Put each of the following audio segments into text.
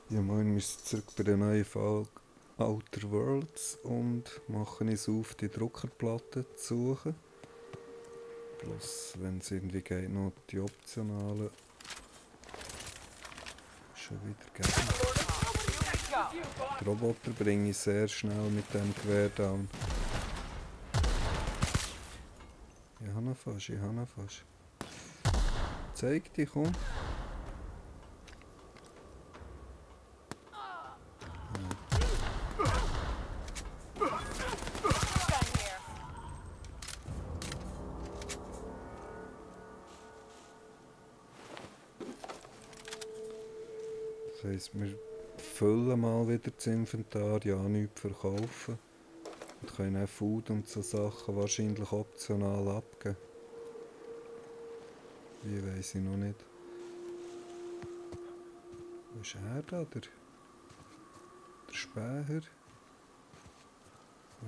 Ja, moin, wir sind zurück bei der neuen Folge Outer Worlds und machen uns auf, die Druckerplatte zu suchen. Plus, wenn es irgendwie geht, noch die optionalen schon wieder geben. Die Roboter bringe ich sehr schnell mit dem Gewehr down. Ich habe noch fast. Zeig dich, komm. Das heisst, wir füllen mal wieder das Inventar, ja nichts verkaufen. Und können auch Food und so Sachen wahrscheinlich optional abgeben. Wie weiss ich noch nicht. Wo ist er da, der Späher? Der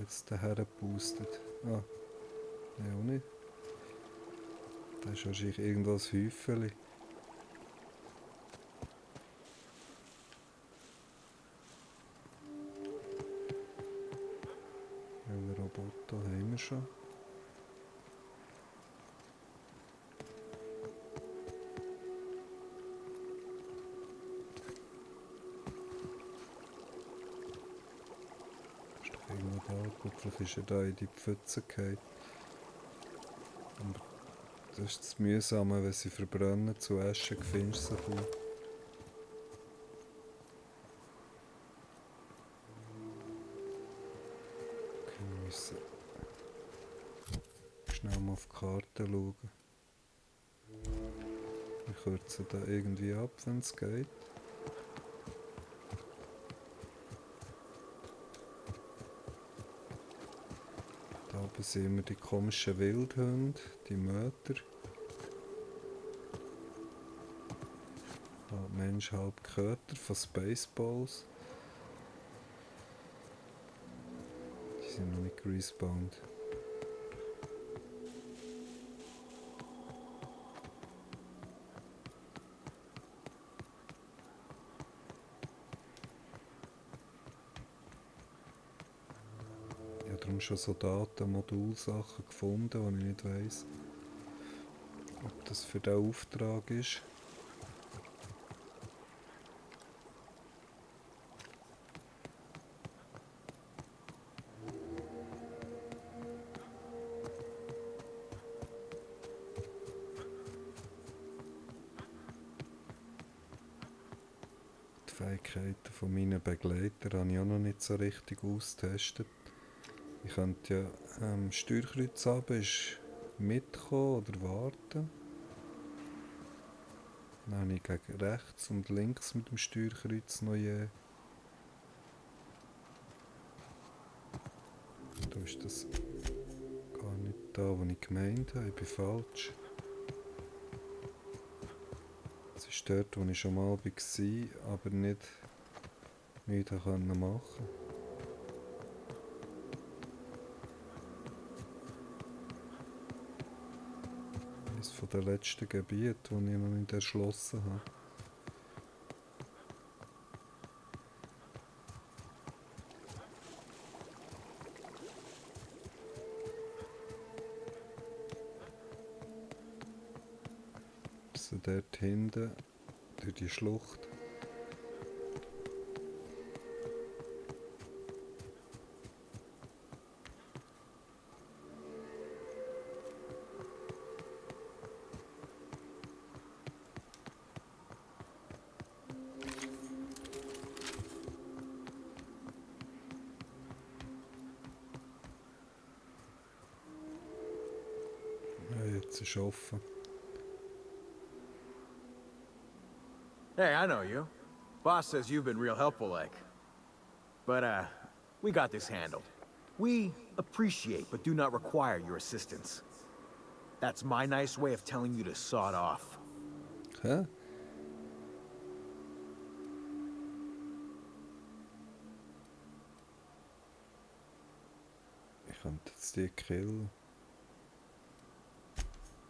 jetzt daher gepustet. Ah, ja auch nicht. Das ist wahrscheinlich irgendwas Häufeli. Welchen Roboter haben wir schon? Ist doch irgendwo da. Gut, vielleicht ist er da in die Pfütze gefallen. Aber das ist das Mühsame, wenn sie verbrennen, zu Asche findest du sie kaum. Okay, wir müssen schnell mal auf die Karte schauen. Wir kürzen da irgendwie ab, wenn es geht. Da oben sehen wir die komischen Wildhunde, die Möter. Halb Mensch, halb Köter von Spaceballs. Die sind noch nicht respawned. Ich habe darum schon so Datenmodulsachen gefunden, wo ich nicht weiss, ob das für den Auftrag ist. Die Fähigkeiten von meinen Begleitern habe ich auch noch nicht so richtig ausgetestet. Ich könnte ja Steuerkreuz haben, ist mitkommen oder warten. Dann habe ich gegen rechts und links mit dem Steuerkreuz noch je. Da ist das gar nicht da, wo ich gemeint habe. Ich bin falsch. Es ist dort, wo ich schon mal war, aber nicht nichts machen konnte. Eines von den letzten Gebieten, die ich noch nicht erschlossen habe. So dort hinten, durch die Schlucht. Ja, jetzt ist offen. Hey, I know you. Boss says you've been real helpful, like. But, we got this handled. We appreciate but do not require your assistance. That's my nice way of telling you to sod off. Hä? Ich könnte jetzt die killen.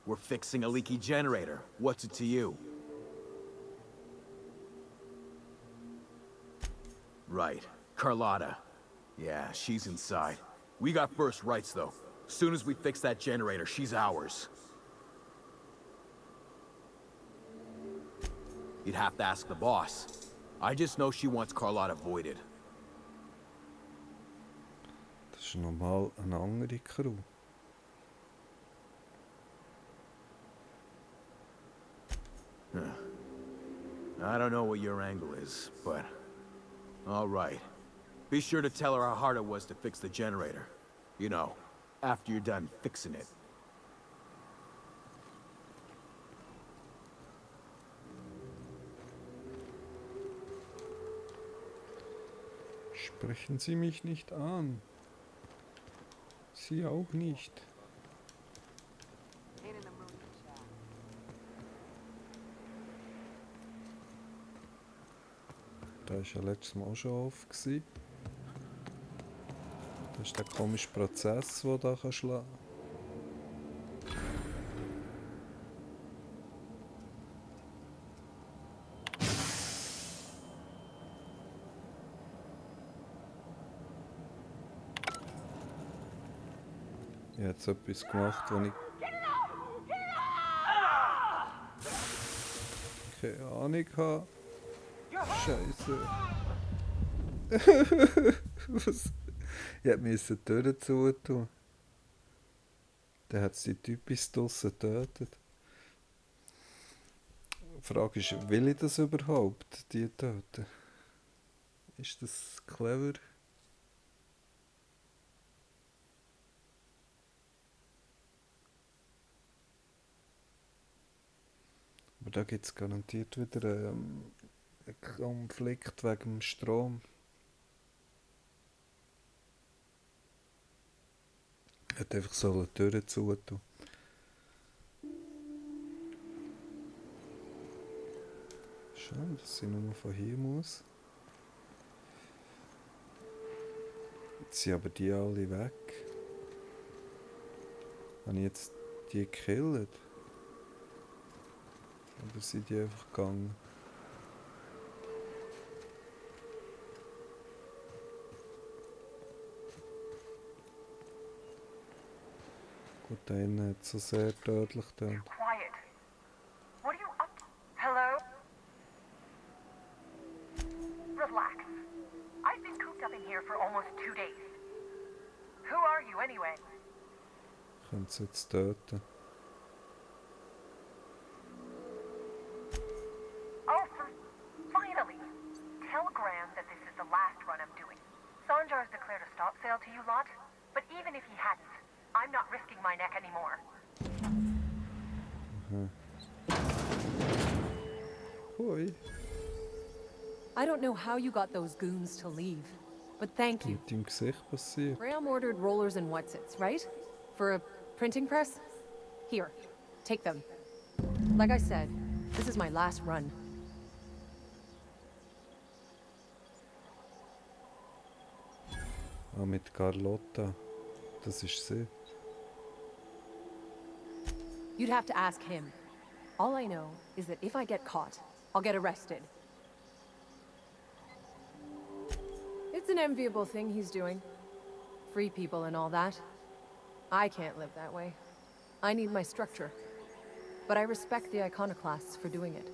We're fixing a leaky generator. What's it to you? Right. Carlotta. Yeah, she's inside. We got first rights, though. Soon as we fix that generator, she's ours. You'd have to ask the boss. I just know she wants Carlotta voided. Das ist nochmal eine andere Crew. I don't know what your angle is, but... all right. Be sure to tell her how hard it was to fix the generator. You know, after you're done fixing it. Sprechen Sie mich nicht an. Sie auch nicht. Da war ja letztes Mal auch schon auf. Das ist der komische Prozess, der da schlagen kann. Ich habe jetzt etwas gemacht, wo ich keine Ahnung habe. Scheiße. Was? Ich musste die Tür zutun. Dann hat es die Typis draussen getötet. Die Frage ist, will ich das überhaupt, die töten? Ist das clever? Aber da gibt es garantiert wieder einen Konflikt wegen dem Strom. Ich hätte einfach so die Türen zutun. Schade, dass ich nur von hier muss. Jetzt sind aber die alle weg. Habe ich jetzt die gekillt? Oder sind die einfach gegangen? Gut, der eine hat so sehr tödlich getan. Quiet. What are you up to? Hello? Relax. I've been cooped up in here for almost 2 days. Who are you anyway? Ich könnte sie jetzt töten. Oh, finally! Tell Graham that this is the last run I'm doing. Sanjar's declared a stop sale to you lot, but even if he hadn't, I'm not risking my neck anymore. Hoi. I don't know how you got those goons to leave, but thank you. Mit dem Gesicht passiert. Graham ordered rollers and whatsits, right? For a printing press? Here, take them. Like I said, this is my last run. Ah, mit Carlotta. Das ist sie. You'd have to ask him. All I know is that if I get caught, I'll get arrested. It's an enviable thing he's doing. Free people and all that. I can't live that way. I need my structure. But I respect the iconoclasts for doing it.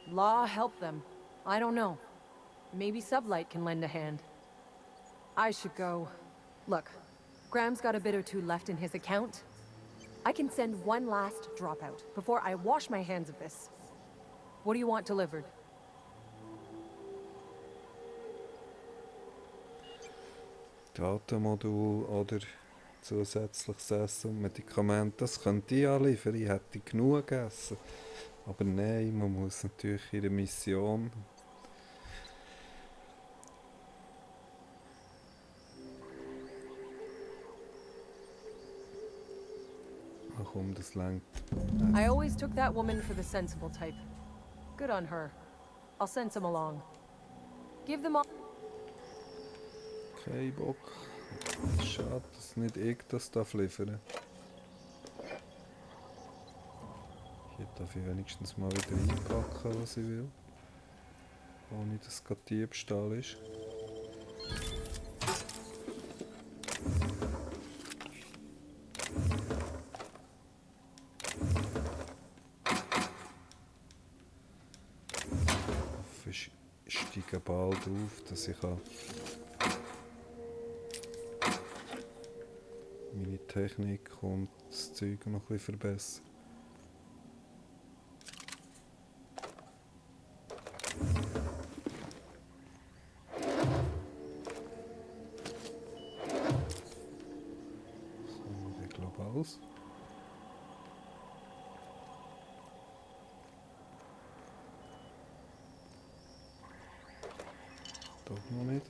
Law help them. I don't know. Maybe Sublight can lend a hand. I should go. Look, Graham's got a bit or two left in his account. I can send one last dropout before I wash my hands of this. What do you want delivered? Datenmodul oder zusätzliches Essen und Medikamente, das könnte ich anliefern. Ich hätte genug gegessen. Aber nein, man muss natürlich in der Mission. Ach komm, das langt. I always took that woman for the sensible type. Good on her. I'll send some along. Give them all. Kein Bock. Schade, dass nicht ich das liefern darf. Hier darf ich wenigstens mal wieder einpacken, was ich will. Ohne dass es gerade Diebstahl ist. Ich steige bald auf, dass ich meine Technik und das Zeug noch ein bisschen verbessern. So, ich glaube alles. Doch noch nicht.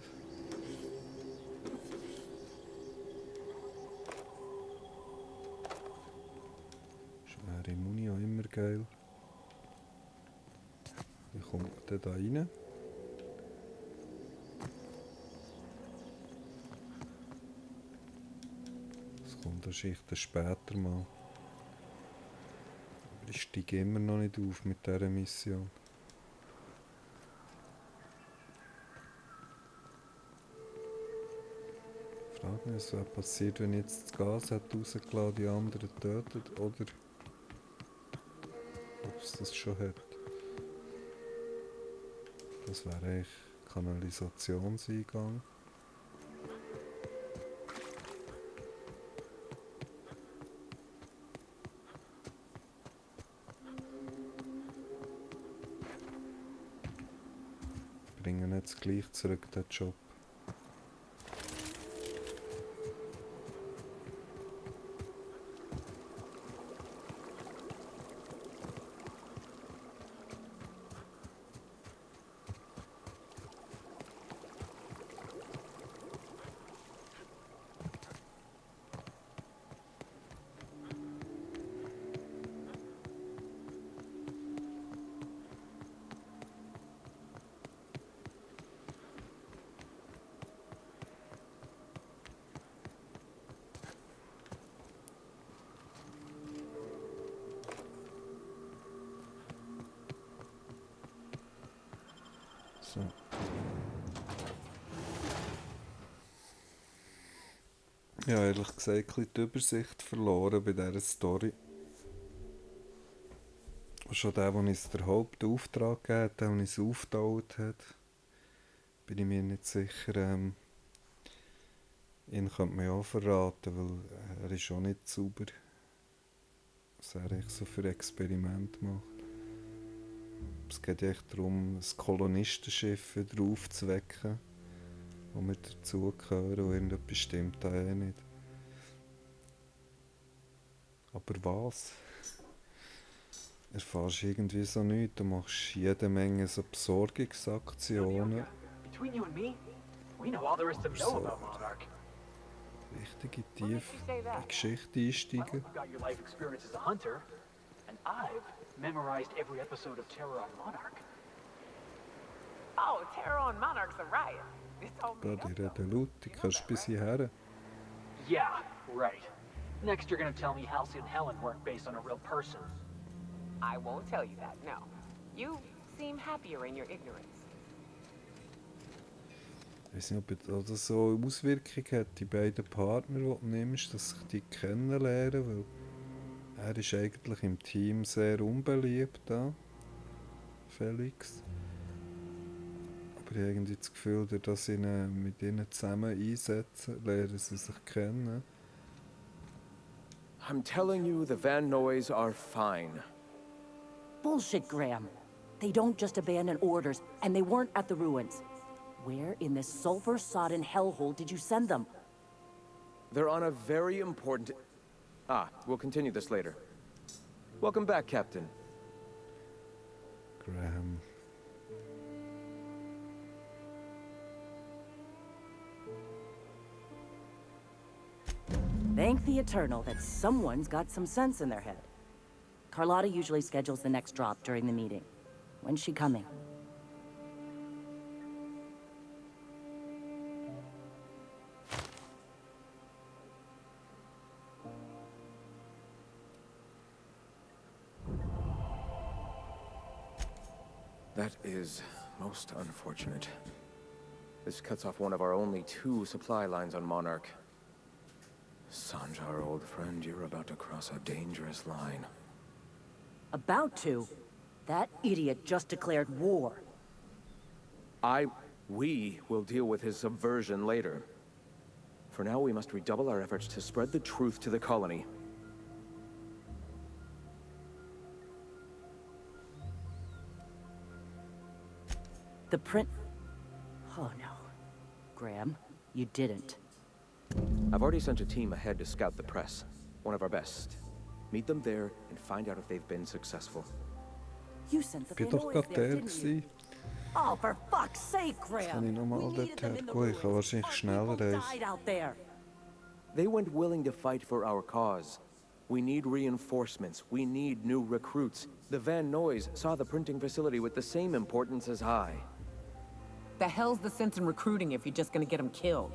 Schwere Muni auch immer geil. Wie kommt der da rein? Das kommt wahrscheinlich dann später mal. Aber ich steige immer noch nicht auf mit dieser Mission. Ich frage mich, was passiert, wenn jetzt das Gas hat rausgelassen, die anderen tötet, oder ob es das schon hat. Das wäre eigentlich Kanalisationseingang. Bringen jetzt gleich zurück den Job. So. Ja, ehrlich gesagt, ein bisschen die Übersicht verloren bei dieser Story. Schon der uns den Hauptauftrag gegeben hat, der uns aufgeteilt hat, bin ich mir nicht sicher. Ihn könnte man ja auch verraten, weil er ist auch nicht sauber, was er eigentlich so für Experimente macht. Es geht echt darum, das Kolonistenschiff wieder aufzuwecken, wo wir dazugehören, und irgendetwas stimmt da eh nicht. Aber was? Erfährst irgendwie so nichts, du machst jede Menge so Besorgungsaktionen. So richtige tief in die Geschichte einsteigen. Oh, Terror on Monarch's a riot. It's all made Gott, up, ich though. rede laut, du kannst bis hierher. Yeah, right. Next you're gonna tell me Halcyon Helen weren't based on a real person. I won't tell you that, no. You seem happier in your ignorance. Ich weiß nicht, ob das so eine Auswirkung hat, die beiden Partner, die du nimmst, dass sich die kennenlernen, weil er ist eigentlich im Team sehr unbeliebt, da, Felix. Aber ich habe irgendwie das Gefühl, dass sie ihn mit ihnen zusammen einsetzen, lernen sie sich kennen. I'm telling you, the Van Noys are fine. Bullshit, Graham. They don't just abandon orders, and they weren't at the ruins. Where in this sulfur-sodden hellhole did you send them? They're on a very important... we'll continue this later. Welcome back, Captain. Graham. Thank the Eternal that someone's got some sense in their head. Carlotta usually schedules the next drop during the meeting. When's she coming? That is Most unfortunate. This cuts off one of our only 2 supply lines on Monarch. Sanjar, old friend, you're about to cross a dangerous line. About to? That idiot just declared war. We will deal with his subversion later. For now, we must redouble our efforts to spread the truth to the colony. The print... Oh no. Graham, you didn't. I've already sent a team ahead to scout the press. One of our best. Meet them there and find out if they've been successful. You sent the Ich bin doch Benoist gerade there, der didn't you? gewesen. Oh, for fuck's sake, Jetzt Graham! kann ich nochmal We needed them in dorthin the gehen. Ich kann ruins. wahrscheinlich Our schneller people reisen. died out there. They went willing to fight for our cause. We need reinforcements. We need new recruits. The Van Noys saw the printing facility with the same importance as I. The hell's the sense in recruiting if you're just gonna get them killed?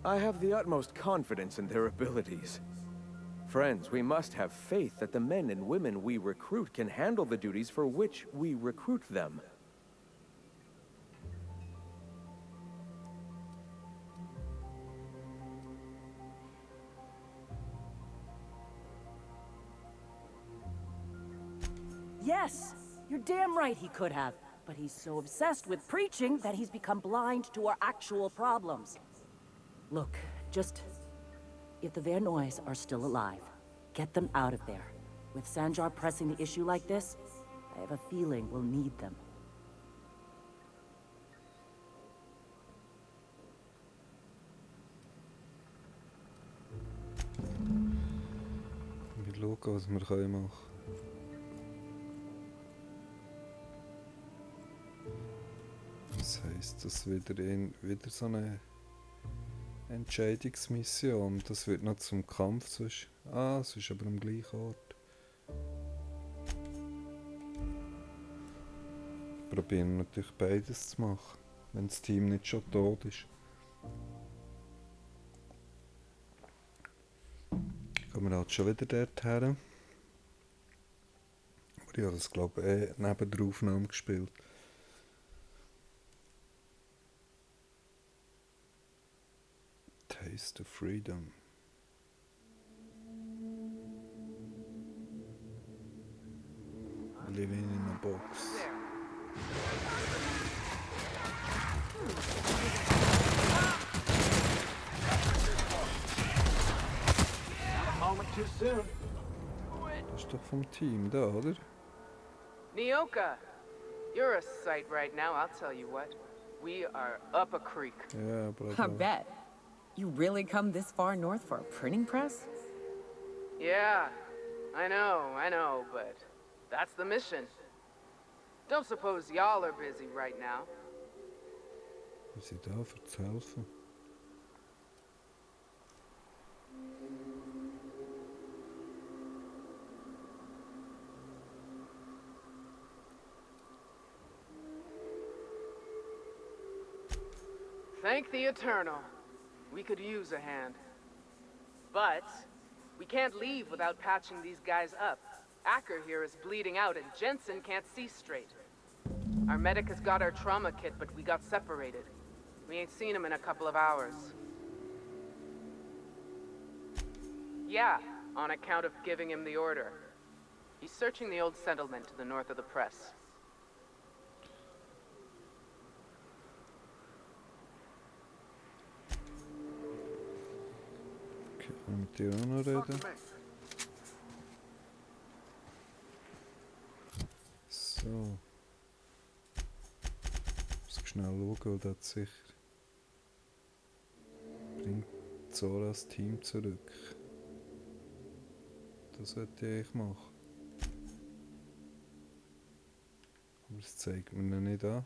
I have the utmost confidence in their abilities. Friends, we must have faith that the men and women we recruit can handle the duties for which we recruit them. Yes! You're damn right he could have. But he's so obsessed with preaching that he's become blind to our actual problems. Look, just... If the Van Noys are still alive, get them out of there. With Sanjar pressing the issue like this, I have a feeling we'll need them. Wir schauen, was wir machen können. Das heisst, das wieder so eine Entscheidungsmission. Das wird noch zum Kampf zwischen... Ah, es ist aber am gleichen Ort. Probieren natürlich beides zu machen, wenn das Team nicht schon tot ist. Kommen wir halt schon wieder dorthin. Aber ich habe das, glaube ich, neben der Aufnahme gespielt. Taste of freedom. Living in a box. Moment too soon. Das ist doch vom Team da, oder? Nyoka, you're a sight right now, I'll tell you what. We are up a creek. Ja, bla I bla. bet. You really come this far north for a printing press? Yeah, I know, but that's the mission. Don't suppose y'all are busy right now. Wir sind da, für zu helfen. Thank the Eternal. We could use a hand. But we can't leave without patching these guys up. Acker here is bleeding out and Jensen can't see straight. Our medic has got our trauma kit, but we got separated. We ain't seen him in a couple of hours. Yeah, on account of giving him the order. He's searching the old settlement to the north of the press. Okay, mit dir auch noch reden. So. Ich muss schnell schauen, weil das sicher bringt Zoras Team zurück. Das sollte ich eigentlich machen. Aber es zeigt mir noch nicht an.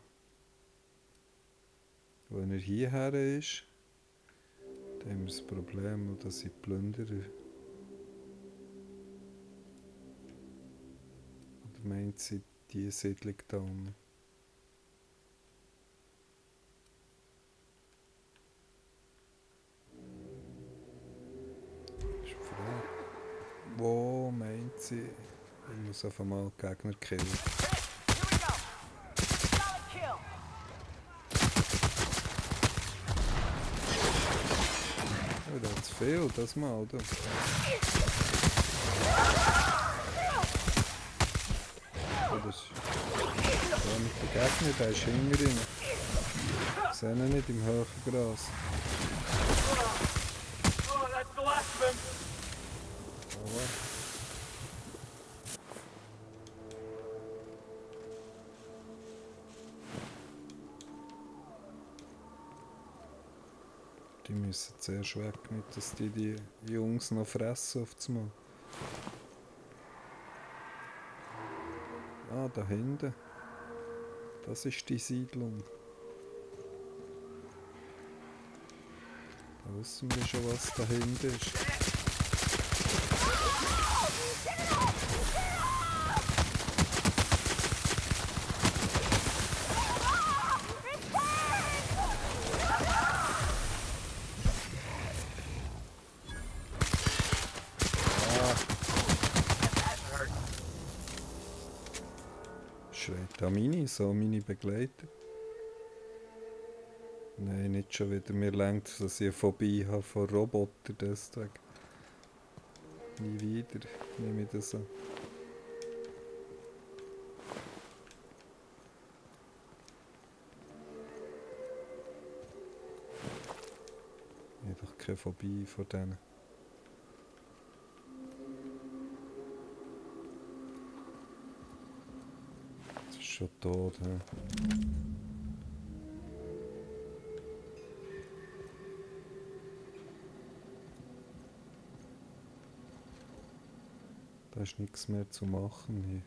Wenn er hierher ist, dann haben wir das Problem, dass sie plündern. Oder meint sie die Siedlung da unten? Das ist die Frage. Wo meint sie? Ich muss auf einmal Gegner killen. viel, das Mal, du. Oh, das ist... Da mit dem Gegner, der ist hinter ihnen. Ich sehe ihn nicht im hohen Gras. Oh, that's the last of him. Oh. Die müssen zuerst weg, nicht dass die Jungs noch fressen auf das Mal. Ah, da hinten. Das ist die Siedlung. Da wissen wir schon, was da hinten ist. Schreit da meine Begleiter. Nein, nicht schon wieder. Mir lenkt, dass ich eine Phobie habe von Robotern deswegen. Nie wieder nehme ich das an. Ich habe doch keine Phobie von denen. Das ist schon tot, hä? Da ist nichts mehr zu machen hier.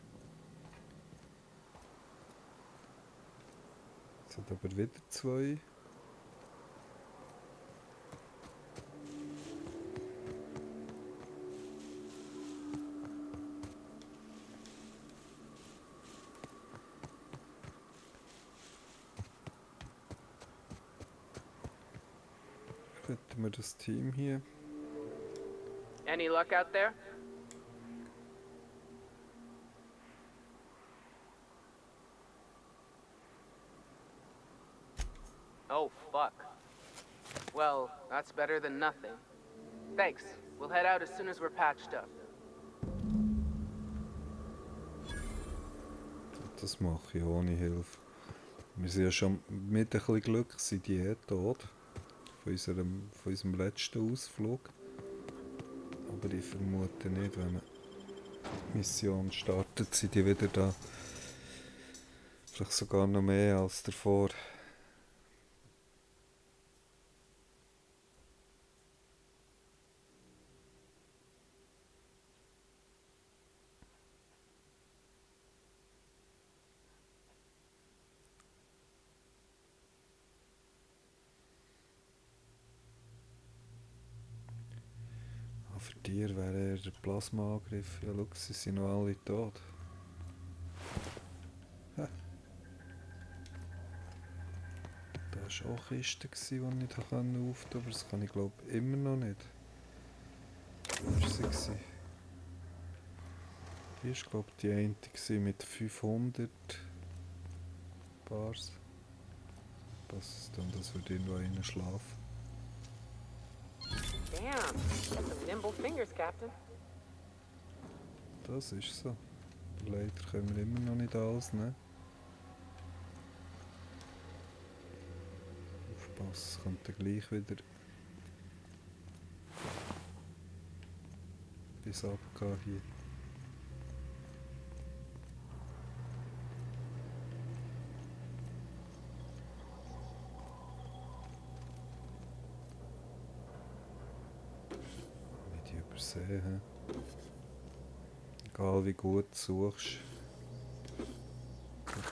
Es hat aber wieder zwei. Hätten wir das Team hier. Any luck out there? Oh, fuck. Well, that's better than nothing. Thanks. We'll head out as soon as we're patched up. Das mache ich ohne Hilfe. Wir sind ja schon mit ein bisschen Glück sind die tot. Von unserem letzten Ausflug. Aber ich vermute nicht, wenn eine Mission startet, sind die wieder da. Vielleicht sogar noch mehr als davor. Für Tiere wäre eher der Plasmaangriff. Ja, schau, sie sind noch alle tot. Ha. Da war auch Kiste, die ich nicht auftun konnte, aber das kann ich glaube immer noch nicht. Wo war sie? Hier war glaube ich die eine mit 500 Bars. Was dann, das würde irgendwo einer schlafen. Damn, got some nimble fingers, Captain. Das ist so. Leider können wir immer noch nicht alles nehmen. Aufpassen, es könnte gleich wieder bis abgehen hier. Sehen. Egal wie gut du suchst.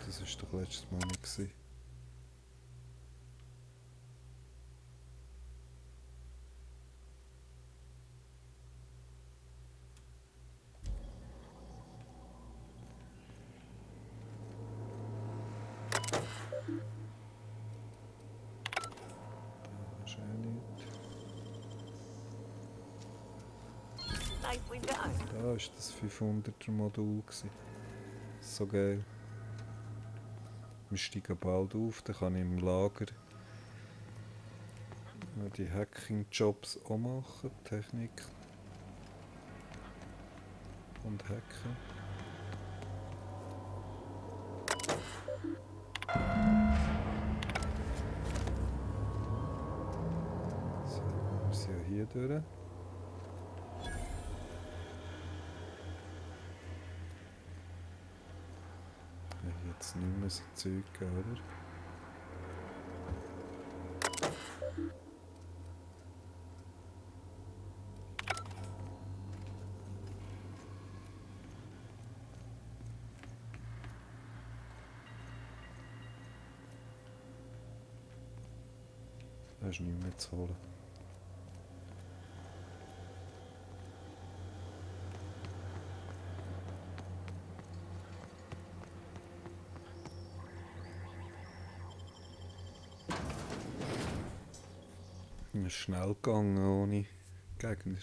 Das war doch letztes Mal nicht gewesen. Da ist auch nichts. Da war das 500er Modul. So geil. Wir steigen bald auf, dann kann ich im Lager Ja, die Hacking-Jobs auch machen, Technik und Hacken. So, wir sind ja hier durch. Jetzt nicht mehr so Zeug, oder? Da ist nichts mehr zu holen. Ist schnell gegangen ohne Gegner.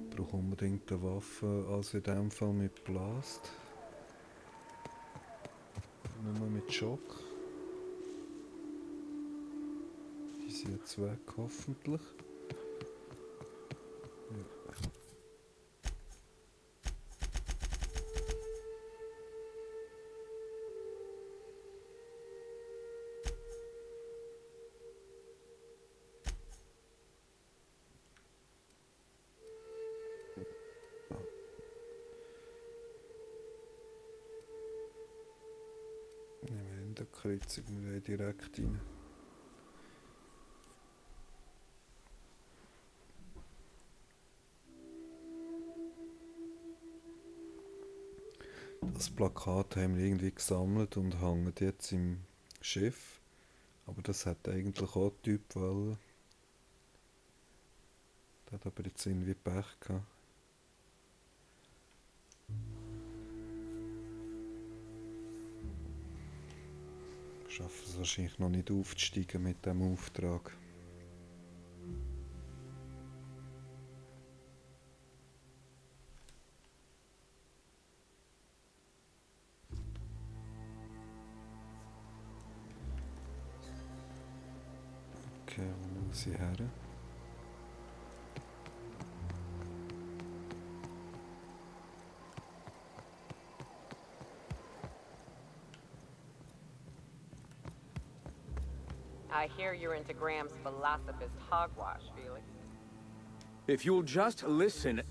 Ich brauche unbedingt eine Waffe, also in dem Fall mit Blast. Nur mit Schock. Die sind jetzt weg, hoffentlich. Ja. Nehmen wir in der Kreuzung, wir wollen direkt rein. Das Plakat haben wir irgendwie gesammelt und hängen jetzt im Schiff. Aber das hat eigentlich auch der Typ wollen. Der hat aber jetzt irgendwie Pech gehabt. Ich schaffe es wahrscheinlich noch nicht aufzusteigen mit diesem Auftrag. Okay, wo muss ich her? I hear you're into Graham's philosophist hogwash, Felix. If you'll just listen...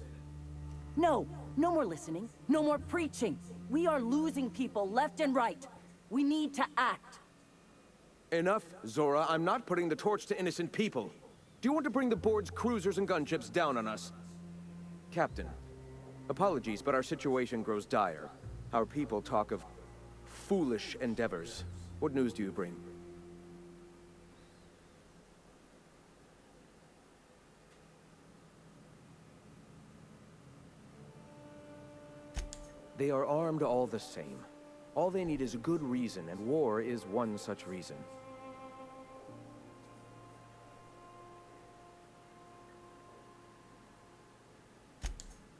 No, no more listening, no more preaching. We are losing people left and right. We need to act. Enough, Zora. I'm not putting the torch to innocent people. Do you want to bring the board's cruisers and gunships down on us? Captain, apologies, but our situation grows dire. Our people talk of foolish endeavors. What news do you bring? They are armed all the same. All they need is a good reason, and war is one such reason.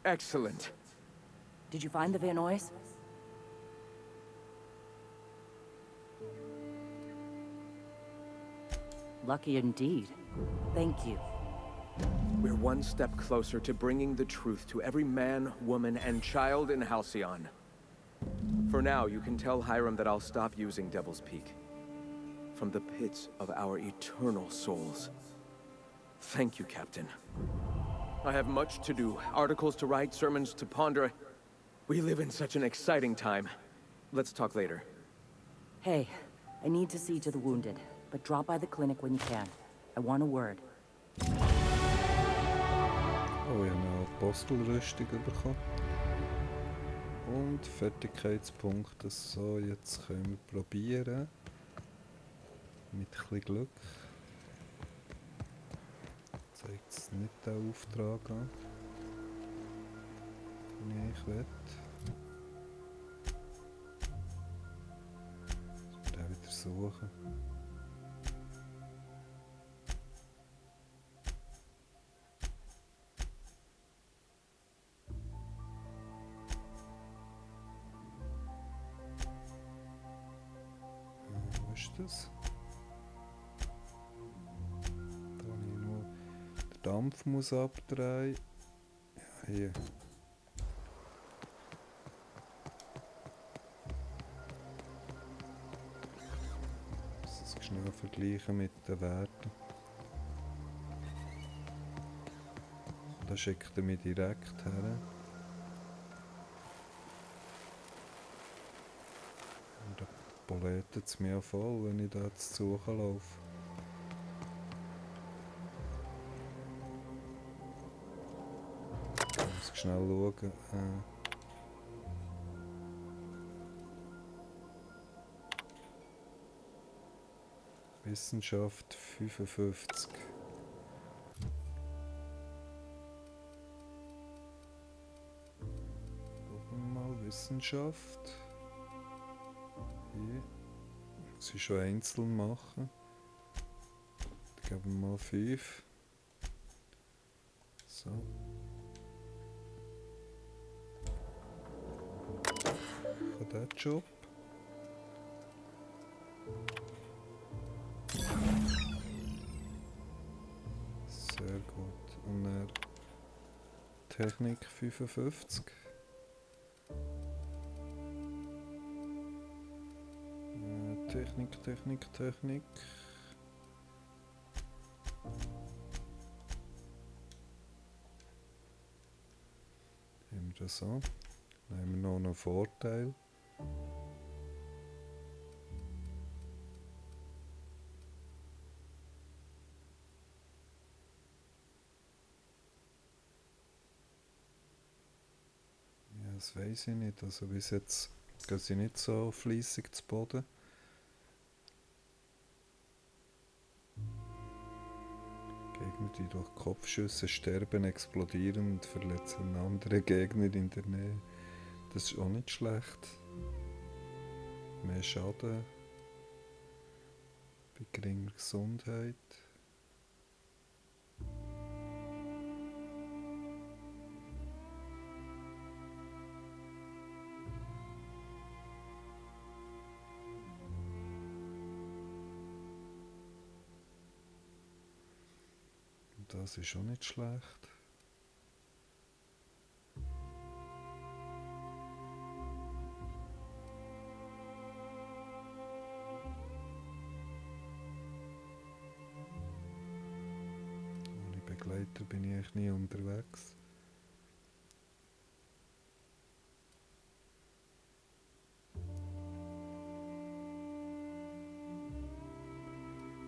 Excellent. Did you find the Vanois? Lucky indeed. Thank you. We're one step closer to bringing the truth to every man, woman, and child in Halcyon. For now, you can tell Hiram that I'll stop using Devil's Peak. From the pits of our eternal souls. Thank you, Captain. I have much to do. Articles to write, sermons to ponder. We live in such an exciting time. Let's talk later. Hey, I need to see to the wounded, but drop by the clinic when you can. I want a word. Oh, ich habe eine Apostelrüstung bekommen. Und Fertigkeitspunkte. So, jetzt können wir probieren. Mit ein bisschen Glück. Zeigt es nicht den Auftrag an, den ich ich will. Ich will auch wieder suchen. Wo ist das? Da habe ich nur... Der Dampf muss abdrehen. Ja, hier. Ich muss es schnell vergleichen mit den Werten. Da schickt er mich direkt her. Und da polletet es mich auch voll, wenn ich da zu suchen laufe. Ich muss schnell schauen. Wissenschaft 55. Gucken wir mal, Wissenschaft. Hier. Muss ich schon einzeln machen. Dann geben wir mal 5. So. Ich habe diesen Job. Sehr gut. Und dann Technik 55. Technik. Nehmen wir das an. Nehmen wir noch einen Vorteil. Ja, das weiß ich nicht. Also bis jetzt gehen sie nicht so fleissig zu Boden. Gegner, die durch Kopfschüsse sterben, explodieren und verletzen andere Gegner in der Nähe. Das ist auch nicht schlecht. Mehr Schaden. Bei geringer Gesundheit. Das ist auch nicht schlecht. Ohne Begleiter bin ich eigentlich nie unterwegs.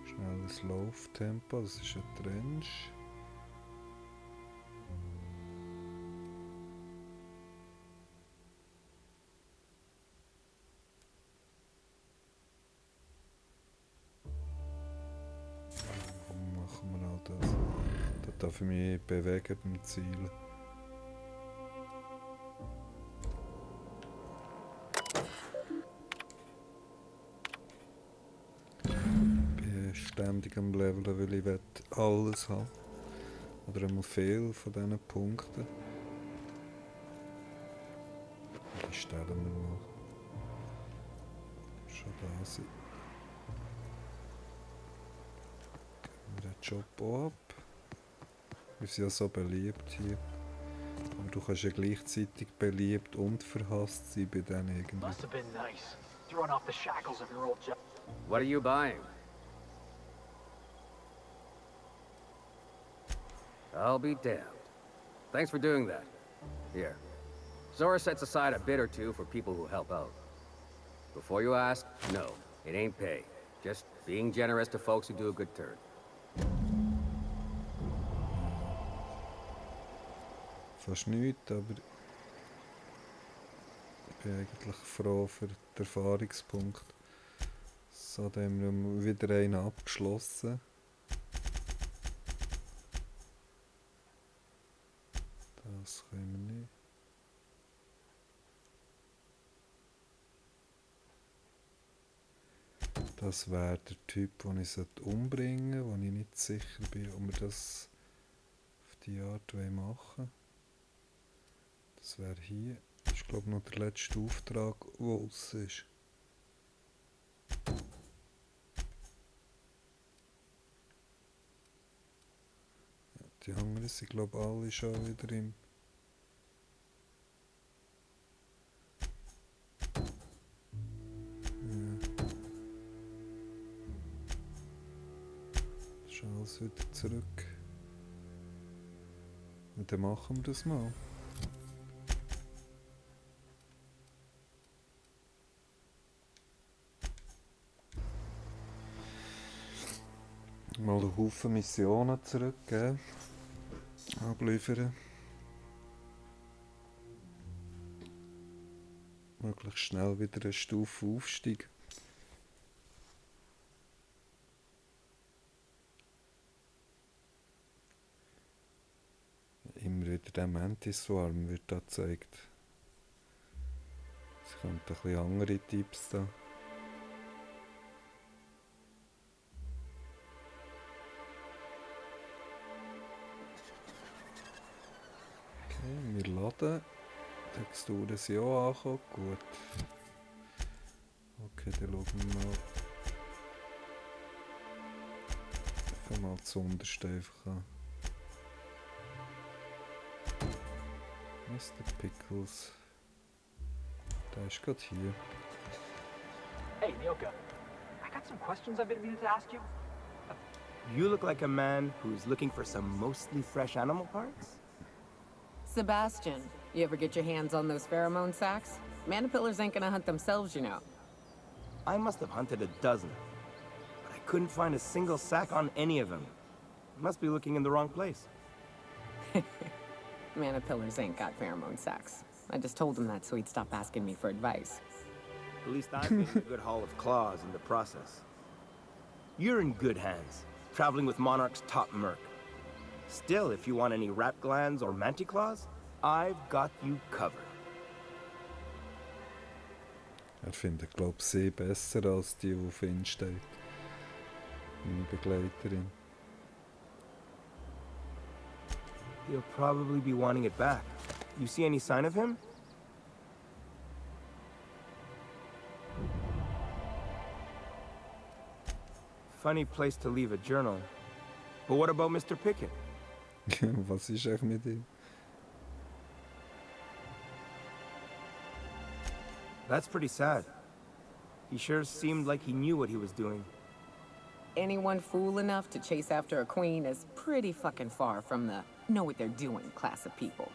Schnelles Lauftempo, das ist ein Trench. Da darf ich mich bewegen beim Zielen. Ich bin ständig am Leveln, weil ich alles haben. Oder einmal viel von diesen Punkten. Die stellen wir mal. Schon da sein. Geben wir den Job auch ab. Wir sind ja so beliebt hier. Aber du kannst ja gleichzeitig beliebt und verhasst sein bei denen irgendwie. Must have been nice. Throwing off the shackles of your old job. What are you buying? I'll be damned. Thanks for doing that. Here. Zora sets aside a bit or two for people who help out. Before you ask, no, it ain't pay. Just being generous to folks who do a good turn. Fast nichts, aber ich bin eigentlich froh für den Erfahrungspunkt. So, da haben wir wieder einen abgeschlossen. Das können wir nicht. Das wäre der Typ, den ich umbringen sollte, wo ich nicht sicher bin, ob wir das auf die Art machen wollen. Das wäre hier. Das ist, glaube ich, noch der letzte Auftrag, der raus ist. Ja, die anderen sind, glaube ich, alle schon wieder im... Alles wieder zurück. Und dann machen wir das mal. Mal einen Haufen Missionen zurückgeben. Abliefern. Möglichst schnell wieder eine Stufe aufsteigen. Immer wieder der Mantis-Swarm wird da gezeigt. Es kommen ein bisschen andere Tipps da. Okay, wir laden. Die Texturen sind auch angekommen. Gut. Okay, dann schauen wir mal. Ich fange mal das Unterste einfach an. Mr. Pickles. Der ist gerade hier. Hey, Nyoka. I got some questions I've been meaning to ask you. You look like a man who's looking for some mostly fresh animal parts? Sebastian, you ever get your hands on those pheromone sacks? Manipillars ain't gonna hunt themselves, you know. I must have hunted a dozen, but I couldn't find a single sack on any of them. Must be looking in the wrong place. Manipillars ain't got pheromone sacks. I just told him that so he'd stop asking me for advice. At least I've made a good haul of claws in the process. You're in good hands, traveling with Monarch's top merc. Still, if you want any rat glands or manticlaws, I've got you covered. Findet, glaube ich, sie besser als die auf ihn steht. Meine Begleiterin. He'll probably be wanting it back. You see any sign of him? Funny place to leave a journal. But what about Mr. Pickett? Was ist eigentlich mit ihm? That's pretty sad. He sure seemed like he knew what he was doing. Anyone fool enough to chase after a queen is pretty fucking far from the know what they're doing class of people.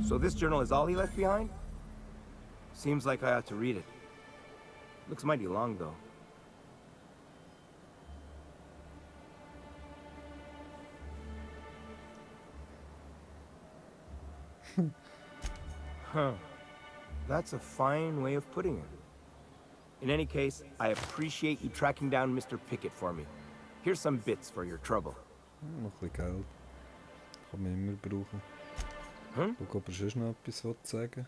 So this journal is all he left behind? Seems like I ought to read it. Looks mighty long, though. Huh. That's a fine way of putting it. In any case, I appreciate you tracking down Mr. Pickett for me. Here's some bits for your trouble. Noch ein bisschen Geld. Kann man immer brauchen. Schau, ob er sonst noch etwas sagen will.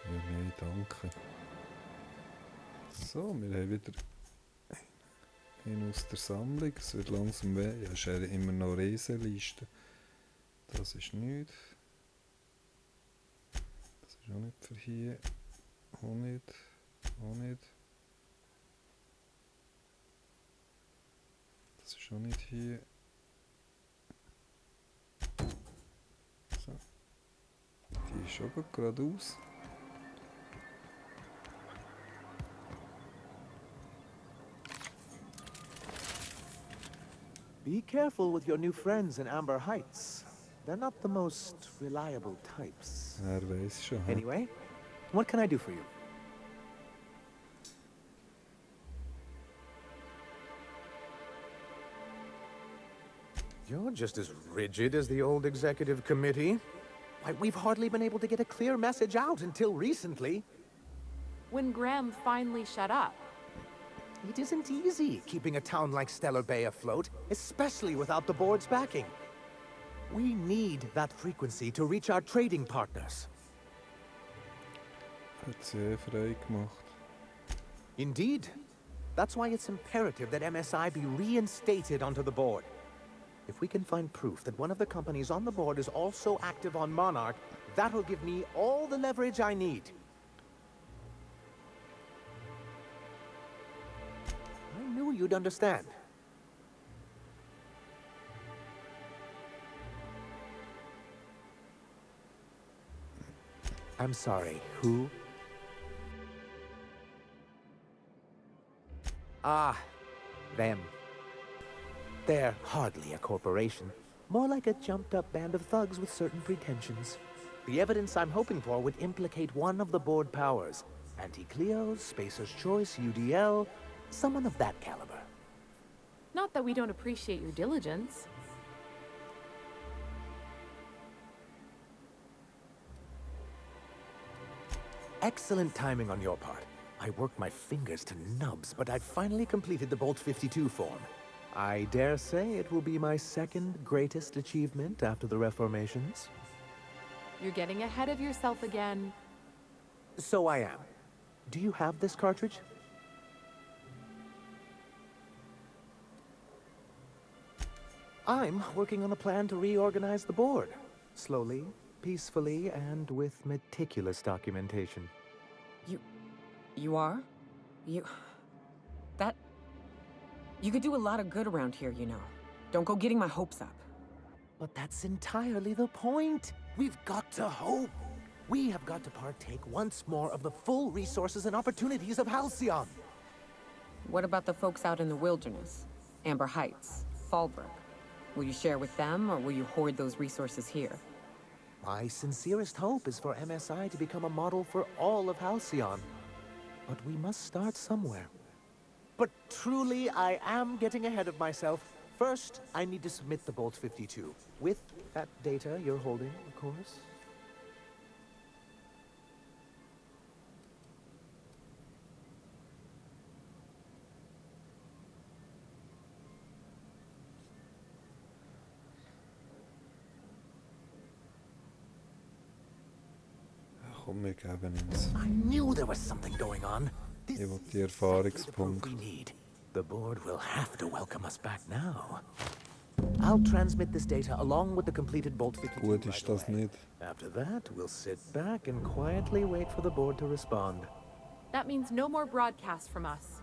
Ja, nein, danke. So, wir haben wieder einen aus der Sammlung. Es wird langsam weh. Ja, es ist immer noch Riesenliste. Das ist nichts. Das ist auch nicht für hier. Auch nicht. Auch nicht. Das ist auch nicht hier. So. Die ist schon geradeaus. Be careful with your new friends in Amber Heights. They're not the most reliable types. Er weiß schon. Anyway, what can I do for you? You're just as rigid as the old executive committee. Why, we've hardly been able to get a clear message out until recently. When Graham finally shut up. It isn't easy keeping a town like Stellar Bay afloat, especially without the board's backing. We need that frequency to reach our trading partners. Hat sie frei gemacht. Indeed. That's why it's imperative that MSI be reinstated onto the board. If we can find proof that one of the companies on the board is also active on Monarch, that'll give me all the leverage I need. I knew you'd understand. I'm sorry, who? Ah, them. They're hardly a corporation. More like a jumped-up band of thugs with certain pretensions. The evidence I'm hoping for would implicate one of the board powers. Anti-Cleos, Spacer's Choice, UDL, someone of that caliber. Not that we don't appreciate your diligence. Excellent timing on your part. I worked my fingers to nubs, but I finally completed the Bolt 52 form. I dare say it will be my second greatest achievement after the Reformations. You're getting ahead of yourself again. So I am. Do you have this cartridge? I'm working on a plan to reorganize the board. Slowly, peacefully, and with meticulous documentation. You are? You could do a lot of good around here, you know. Don't go getting my hopes up. But that's entirely the point. We've got to hope. We have got to partake once more of the full resources and opportunities of Halcyon. What about the folks out in the wilderness? Amber Heights, Fallbrook. Will you share with them, or will you hoard those resources here? My sincerest hope is for MSI to become a model for all of Halcyon. But we must start somewhere. But truly, I am getting ahead of myself. First, I need to submit the Bolt 52. With that data you're holding, of course. Komm, wir geben uns. I knew there was something going on. Ich will die Erfahrungspunkte. The board will have to welcome us back now. I'll transmit this data along with the completed Bolt 52. Gut ist das nicht. After that, we'll sit back and quietly wait for the board to respond. That means no more broadcasts from us.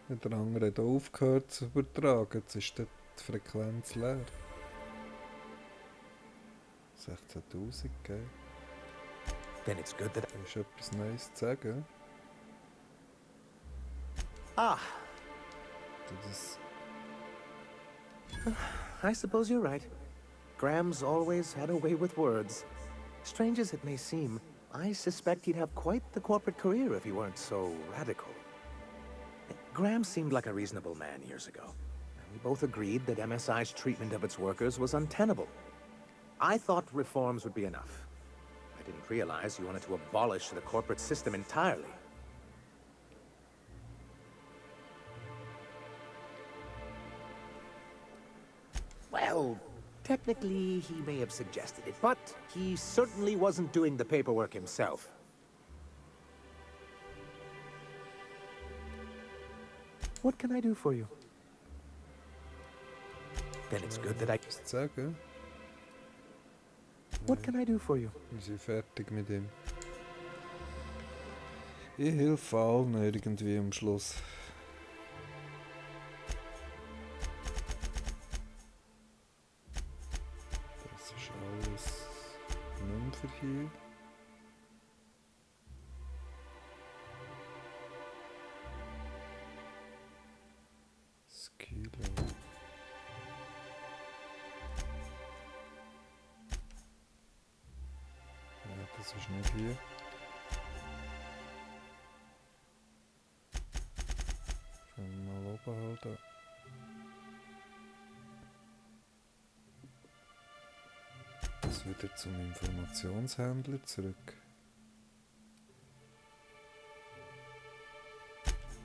Der andere hat aufgehört zu übertragen, jetzt ist die Frequenz leer. 16.000, gell? Then it's good that Ist etwas Neues zu sagen? Ah, Das I suppose you're right. Graham's always had a way with words. Strange as it may seem, I suspect he'd have quite the corporate career if he weren't so radical. Graham seemed like a reasonable man years ago, and we both agreed that MSI's treatment of its workers was untenable. I thought reforms would be enough. I didn't realize you wanted to abolish the corporate system entirely. Well, technically, he may have suggested it, but he certainly wasn't doing the paperwork himself. What can I do for you? Then it's good that I... sagen. What can I do for you? Wir sind fertig mit ihm. Ich helfe allen irgendwie am Schluss. Das ist alles Nympher hier. Skilo. Ja, das ist nicht hier. Fangen wir mal oben halt an. Das wieder zum Informationshändler zurück.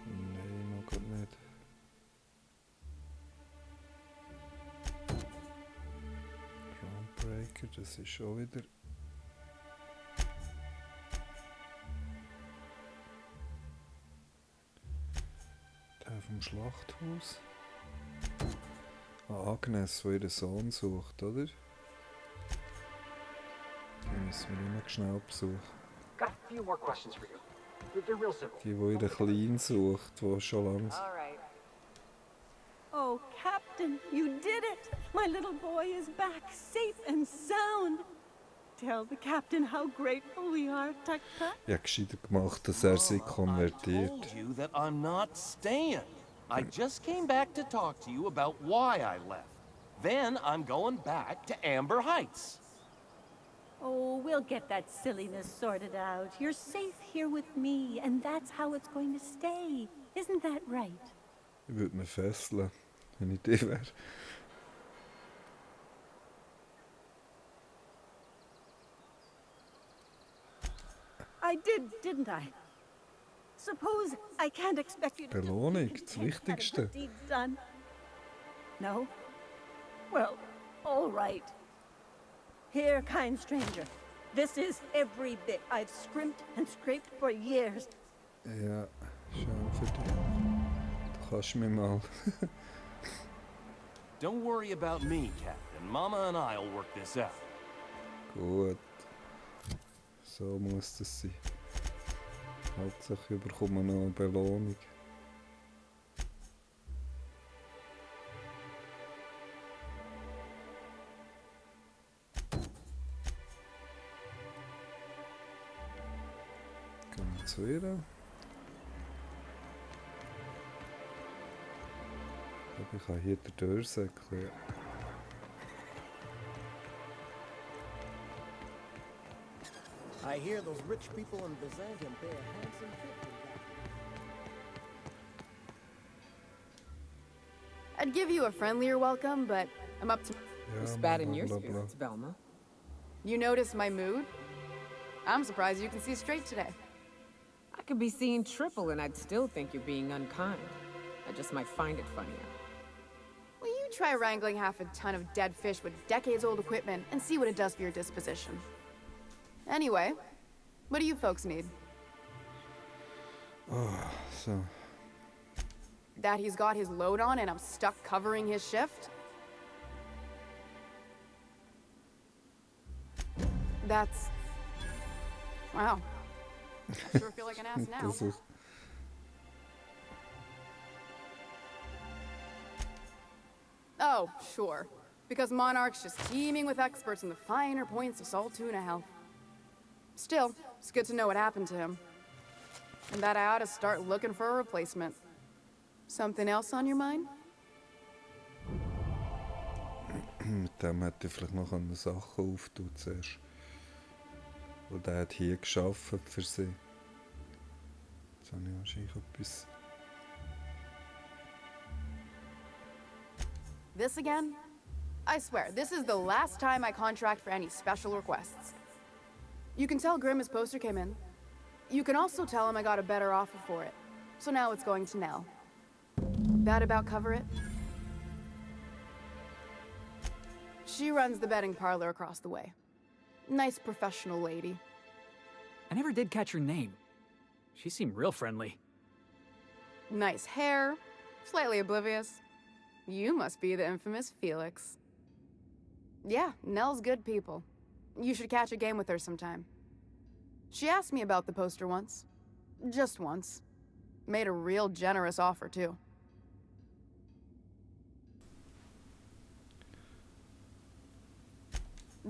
Nein, noch gar nicht. das ist schon wieder... Der vom Schlachthaus. Ah, Agnes, die ihren Sohn sucht, oder? Die müssen wir immer schnell besuchen. Got a few more questions for you. They're real simple. Die ihren Kleinen sucht, die schon langsam... Oh, Captain, you did it! My little boy is back, safe and sound. Tell the Captain how grateful we are, Takta. Ich habe gescheiter gemacht, dass er sich I konvertiert. told you that I'm not staying. I just came back to talk to you about why I left. Then I'm going back to Amber Heights. Oh, we'll get that silliness sorted out. You're safe here with me, and that's how it's going to stay. Isn't that right? Ich würde mich fesseln, wenn ich die wäre. I did, didn't I? Suppose I can't expect you to Belohnung, das had a Wichtigste. good deed done. No? Well, all right. Here, kind stranger. This is every bit I've scrimped and scraped for years. Ja, schön für dich. Du kannst mich mal... Don't worry about me, Captain. Mama and I'll work this out. Gut. So muss das sein. Hauptsache ich bekomme noch eine Belohnung. Gehen wir zu ihr. Aber ich kann hier die Tür säckeln. I hear those rich people in Byzantium pay a handsome fee for that. I'd give you a friendlier welcome, but I'm up to... Ja, Spat in bla, your bla, bla. spirits, Velma. You notice my mood? I'm surprised you can see straight today. I could be seeing triple and I'd still think you're being unkind. I just might find it funnier. Well, you try wrangling half a ton of dead fish with decades-old equipment and see what it does for your disposition. Anyway, what do you folks need? Oh, so. That he's got his load on and I'm stuck covering his shift? That's... Wow. I sure feel like an ass now. Das ist... Oh, sure. Because Monarch's just teeming with experts in the finer points of salt tuna health. Still, it's good to know what happened to him. And that I ought to start looking for a replacement. Something else on your mind? Mit dem hätte ich vielleicht noch eine Sache auftun zuerst. Weil der hat hier gearbeitet für sie. Jetzt habe ich wahrscheinlich etwas... This again? I swear, this is the last time I contract for any special requests. You can tell Grimm his poster came in. You can also tell him I got a better offer for it. So now it's going to Nell. That about cover it? She runs the betting parlor across the way. Nice professional lady. I never did catch her name. She seemed real friendly. Nice hair, slightly oblivious. You must be the infamous Felix. Yeah, Nell's good people. You should catch a game with her sometime. She asked me about the poster once. Just once. Made a real generous offer, too.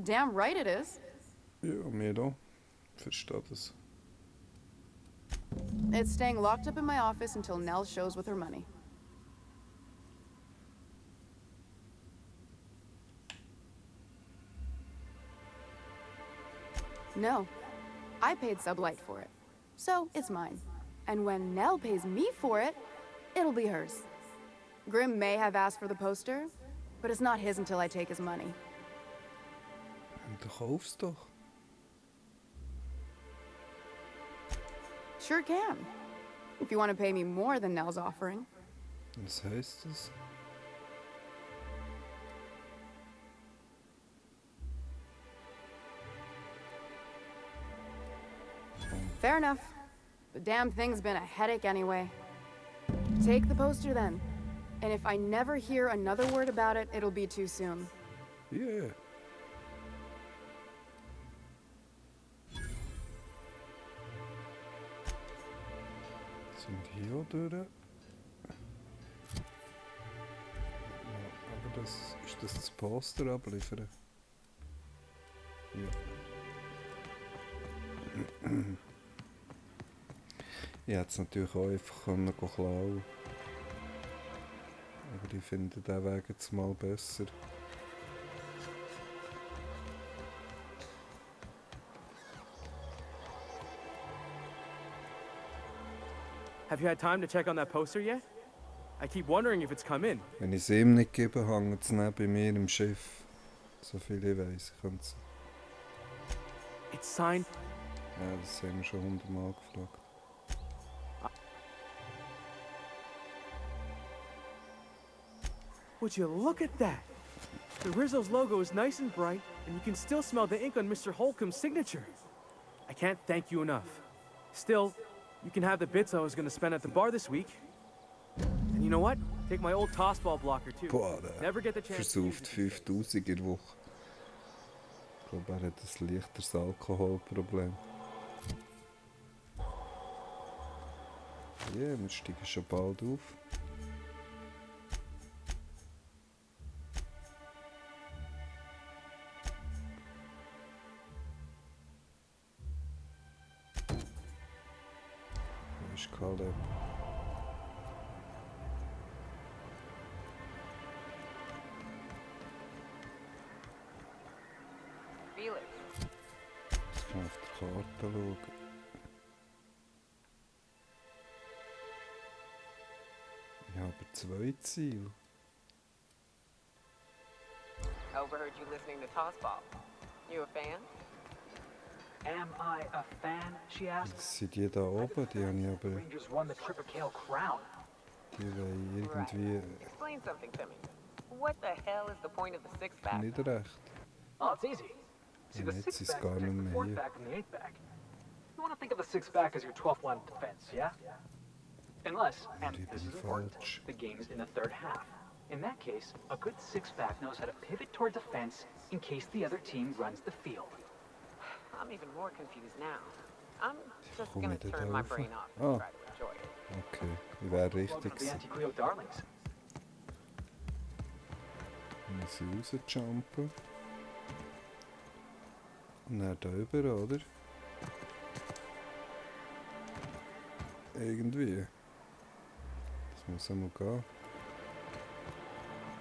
Damn right it is. Ja, mir auch. Verstehe das. It's staying locked up in my office until Nell shows with her money. No. I paid Sublight for it. So, it's mine. And when Nell pays me for it, it'll be hers. Grimm may have asked for the poster, but it's not his until I take his money. Du kaufst doch. Sure can. If you want to pay me more than Nell's offering. Was heißt das? Fair enough. The damn thing's been a headache anyway. Take the poster then. And if I never hear another word about it, it'll be too soon. Yeah. Sind hier auch durch? Ja, aber das ist das Poster abliefern. Ja. Ich hätte es natürlich auch einfach klauen können. Aber ich finde diesen Weg jetzt mal besser. Have you had time to check on that poster yet? I keep wondering if it's come in. Wenn ich es ihm nicht gebe, hängt es neben mir im Schiff. So viel ich weiss, könnte es. It's signed. Ja, das haben wir schon 100-mal gefragt. Would you look at that? The Rizzo's logo is nice and bright, and you can still smell the ink on Mr. Holcomb's signature. I can't thank you enough. Still, you can have the bits I was going to spend at the bar this week. And you know what? Take my old tossball blocker too. Boah, Never get the der chance. versauft 5000 in der Woche. Ich glaube, er hat ein leichteres Alkoholproblem. Ja, wir steigen schon bald auf. Wo ist Caleb? Felix. Ich kann auf die Karte schauen. Ich habe 2 Ziele. Overheard you listening to Tossball. You a fan? Am I a fan? She asked. Das sind die da oben, die habe ich aber... Rangers won the Triple Kale crown. Die wollen irgendwie Explain something to me. What the hell is the point of the six-pack? nicht recht. Oh, it's easy. See, the Ja, jetzt ist six-pack gar protects nicht the mehr fourth hier. back from the eighth back. You want to think of the six-pack as your 12th line of defense, yeah? Unless, and this is important, the game's in the third half. In that case, a good six-pack knows how to pivot toward defense in case the other team runs the field. I'm even more confused now. I'm just Komm gonna ich da turn my rauf? brain off Ah, and try to enjoy it. okay. Ich wäre Welcome richtig to the gewesen. Anti-Cleo Darlings. Muss ich rausjumpen. Und dann da rüber, oder? Irgendwie. Das muss einmal gehen.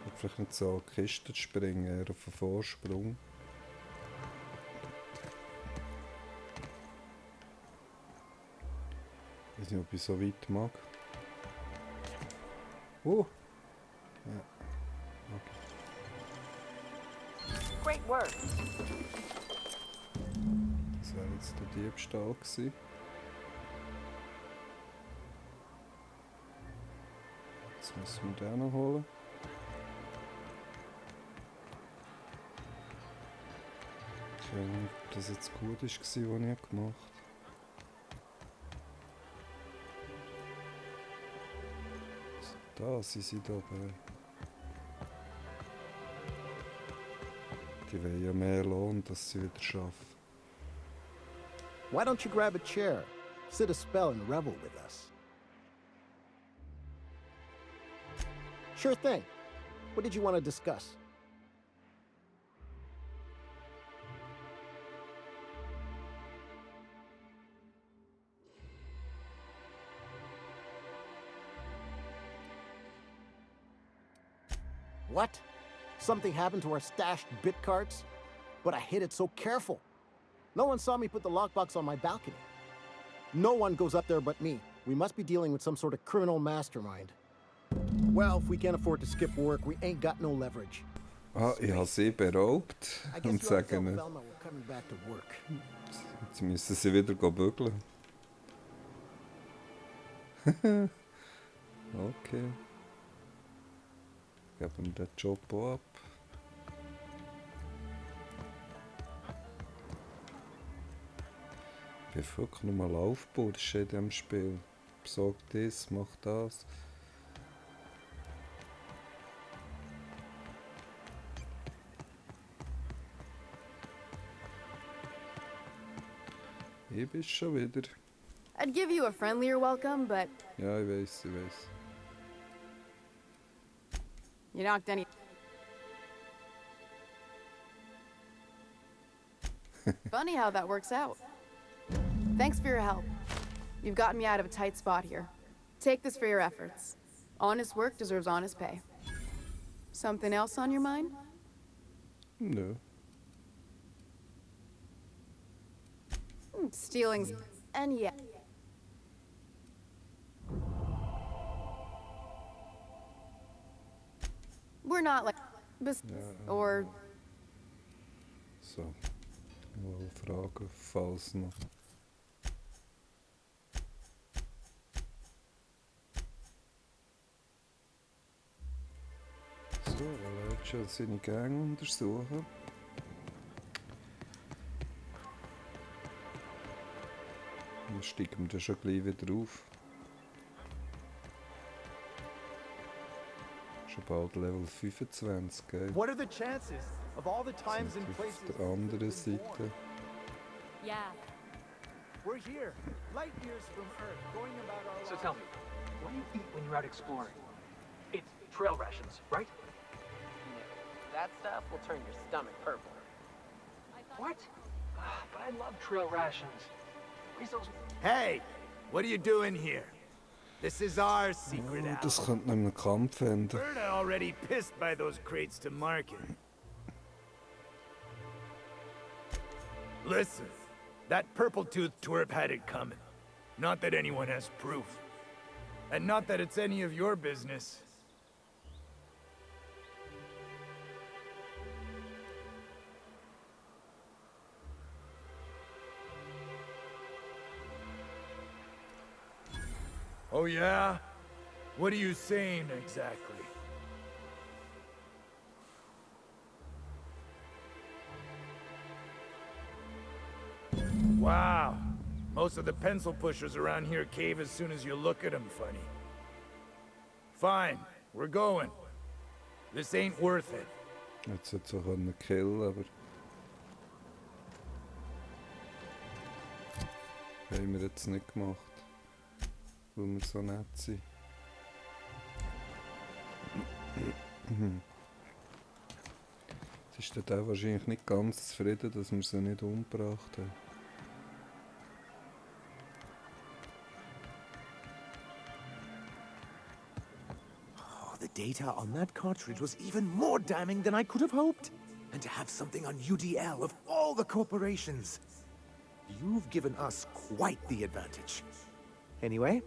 Ich vielleicht nicht so an die Kiste zu springen, eher auf den Vorsprung. Ich weiß nicht, ob ich so weit mag. Oh! Ja. Okay. Great work. Das wäre jetzt der Diebstahl gewesen. Jetzt müssen wir den noch holen. Ich weiß nicht, ob das jetzt gut war, was ich gemacht habe. Da sind sie oben. Die wollen ja mehr Lohn, dass sie wieder schaffen. Why don't you grab a chair, sit a spell, and revel with us? Sure thing. What did you want to discuss? What? Something happened to our stashed bit cards? But I hid it so careful. No one saw me put the lockbox on my balcony. No one goes up there but me. We must be dealing with some sort of criminal mastermind. Well, if we can't afford to skip work, we ain't got no leverage. Ah, ich habe sie beraubt und sage ihnen, Velma we're coming back to work. jetzt müssen sie wieder bügeln. Okay. Geben wir den Job auch ab. gibt wirklich nur Laufbursche in diesem Spiel. Besorg das, mach das. Ich bin schon wieder. I'd give you a friendlier welcome, but Ja, ich weiß, ich weiß. you knocked any. Funny how that works out. Thanks for your help. You've gotten me out of a tight spot here. Take this for your efforts. Honest work deserves honest pay. Something else on your mind? No. Stealing. And yeah. We're not like. Or. So. Mal fragen, falls noch. So, er wird schon seine Gang untersuchen. Dann steigen wir dann schon gleich wieder auf. Schon bald Level 25, gell? What are the chances of all the times and places? Auf der anderen Seite. Yeah. We're here, light years from Earth, going about our lives. So tell me, what do you eat when you're out exploring? It's trail rations, right? That stuff will turn your stomach purple. What? But I love trail rations. Rizzo's... Hey, what are you doing here? This is our secret Oh, hour. das könnte man im Kampf enden. We're already pissed by those crates to market. Listen, that purple-toothed twerp had it coming. Not that anyone has proof. And not that it's any of your business. Oh yeah? What are you saying exactly? Wow. Most of the pencil pushers around here cave as soon as you look at them funny. Fine, we're going. This ain't worth it. Jetzt hat es auch einen Kill, aber... Haben wir jetzt nicht gemacht. Weil wir so nett sind. Jetzt ist der wahrscheinlich nicht ganz zufrieden, dass wir sie nicht umgebracht haben. The data on that cartridge was even more damning than I could have hoped. And to have something on UDL of all the corporations. You've given us quite the advantage. Anyway,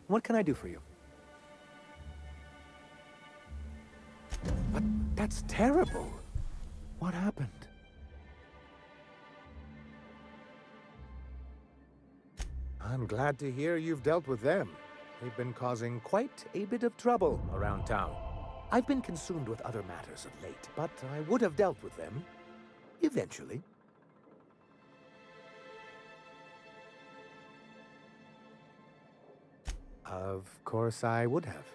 what can I do for you? But that's terrible. What happened? I'm glad to hear you've dealt with them. They've been causing quite a bit of trouble around town. I've been consumed with other matters of late, but I would have dealt with them eventually. Of course I would have.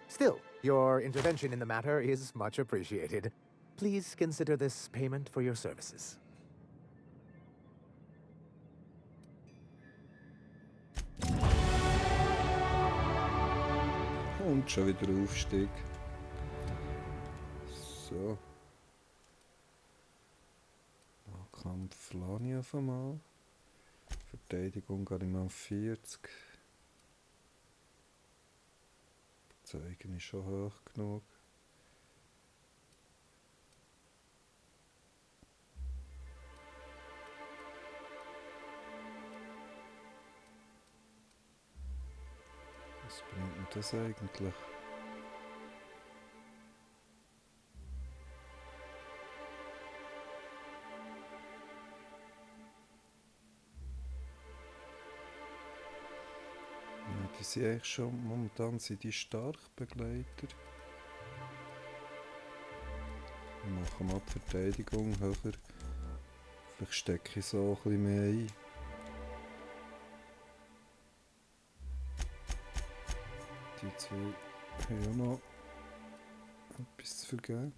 Still, your intervention in the matter is much appreciated. Please consider this payment for your services. Und schon wieder Aufstieg. So. Nahkampf lasse ich auf einmal. Verteidigung gehe ich mal auf 40. Zeigen ist schon hoch genug. Was bringt mir das eigentlich? Ja, die sind eigentlich schon, momentan sind die Starkbegleiter. Wir machen mal die Verteidigung höher. Vielleicht stecke ich so ein bisschen mehr ein. Sie haben ja noch etwas zu vergeben.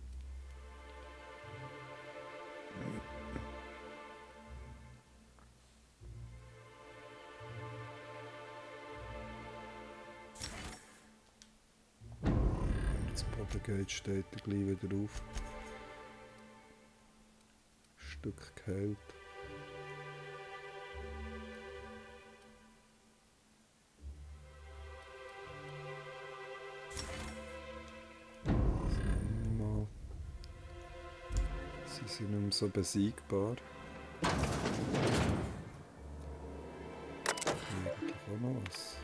Das Bodengate steht er gleich wieder auf. Stück geheilt. Sie sind nicht mehr so besiegbar. Eigentlich auch noch was.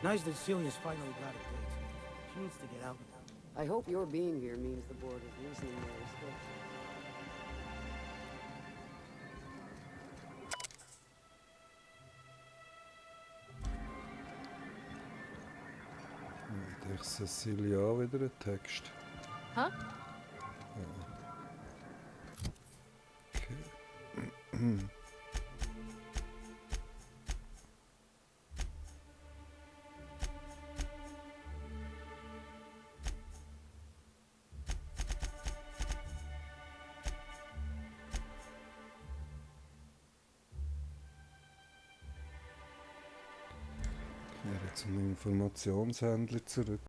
Nice that Celia's finally got a date. She needs to get out. I hope your being here means the board is loosening their restrictions. Ich Cecilia auch wieder einen Text. Huh? Okay. Zum Informationshändler zurück.